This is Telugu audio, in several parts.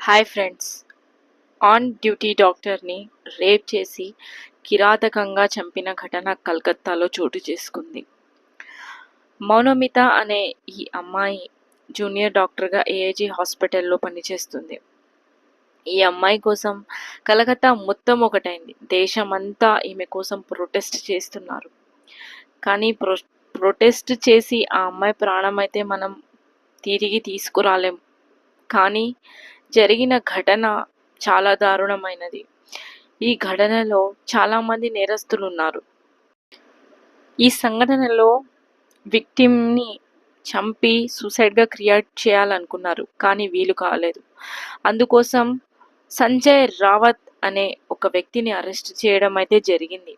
Hi friends. ఆన్ డ్యూటీ డాక్టర్ని రేప్ చేసి కిరాతకంగా చంపిన ఘటన కలకత్తాలో చోటు చేసుకుంది. మౌనమిత అనే ఈ అమ్మాయి జూనియర్ డాక్టర్గా ఏఐజీ హాస్పిటల్లో పనిచేస్తుంది. ఈ అమ్మాయి కోసం కలకత్తా మొత్తం ఒకటైంది. దేశమంతా ఈమె కోసం ప్రొటెస్ట్ చేస్తున్నారు. కానీ ప్రొటెస్ట్ చేసి ఆ అమ్మాయి ప్రాణమైతే మనం తిరిగి తీసుకురాలేం. కానీ జరిగిన ఘటన చాలా దారుణమైనది. ఈ ఘటనలో చాలామంది నేరస్తులున్నారు. ఈ సంఘటనలో విక్టిమ్‌ని చంపి సూసైడ్‌గా క్రియేట్ చేయాలనుకున్నారు. కానీ వీలు కాలేదు. అందుకోసం సంజయ్ రావత్ అనే ఒక వ్యక్తిని అరెస్ట్ చేయడం అయితే జరిగింది.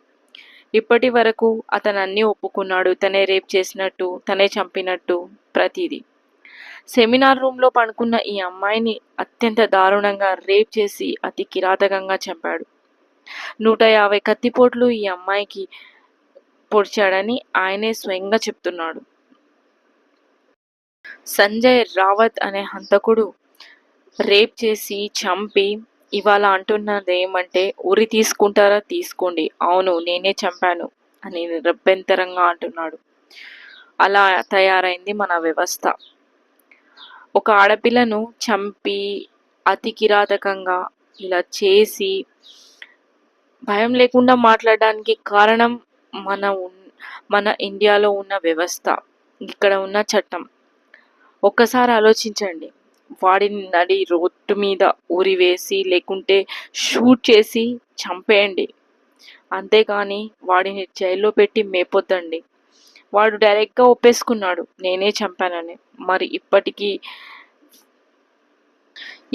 ఇప్పటి వరకు అతను అన్నీ ఒప్పుకున్నాడు. తనే రేప్ చేసినట్టు, తనే చంపినట్టు ప్రతీదీ. సెమినార్ రూమ్‌లో పడుకున్న ఈ అమ్మాయిని అత్యంత దారుణంగా రేప్ చేసి అతి కిరాతకంగా చంపాడు. 150 కత్తిపోట్లు ఈ అమ్మాయికి పొడిచాడని ఆయనే స్వయంగా చెప్తున్నాడు. సంజయ్ రావత్ అనే హంతకుడు రేప్ చేసి చంపి ఇవాళ అంటున్నదేమంటే, ఉరి తీసుకుంటారా తీసుకోండి, అవును నేనే చంపాను అని నిరభ్యంతరంగా అంటున్నాడు. అలా తయారైంది మన వ్యవస్థ. ఒక ఆడపిల్లను చంపి అతి కిరాతకంగా ఇలా చేసి భయం లేకుండా మాట్లాడడానికి కారణం మన ఇండియాలో ఉన్న వ్యవస్థ, ఇక్కడ ఉన్న చట్టం. ఒక్కసారి ఆలోచించండి. వాడిని నడి రోడ్డు మీద ఉరివేసి లేకుంటే షూట్ చేసి చంపేయండి. అంతేకాని వాడిని జైల్లో పెట్టి మేపొద్దండి. వాడు డైరెక్ట్గా ఒప్పేసుకున్నాడు నేనే చంపానని. మరి ఇప్పటికీ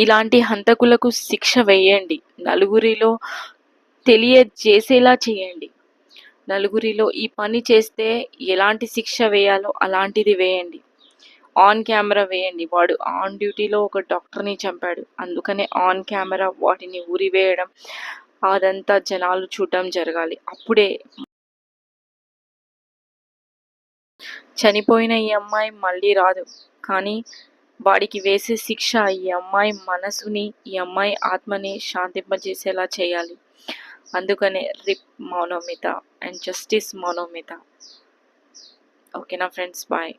ఇలాంటి హంతకులకు శిక్ష వేయండి. నలుగురిలో తెలియజేసేలా చేయండి. నలుగురిలో ఈ పని చేస్తే ఎలాంటి శిక్ష వేయాలో అలాంటిది వేయండి. ఆన్ కెమెరా వేయండి. వాడు ఆన్ డ్యూటీలో ఒక డాక్టర్ని చంపాడు. అందుకనే ఆన్ కెమెరా వాటిని ఉరివేయడం అదంతా జనాలు చూడడం జరగాలి. అప్పుడే చనిపోయిన ఈ అమ్మాయి మళ్ళీ రాదు. కానీ వాడికి వేసే శిక్ష ఈ అమ్మాయి మనసుని, ఈ అమ్మాయి ఆత్మని శాంతింపజేసేలా చేయాలి. అందుకనే రిప్ మౌనమిత అండ్ జస్టిస్ మౌనమిత. ఓకేనా ఫ్రెండ్స్, బాయ్.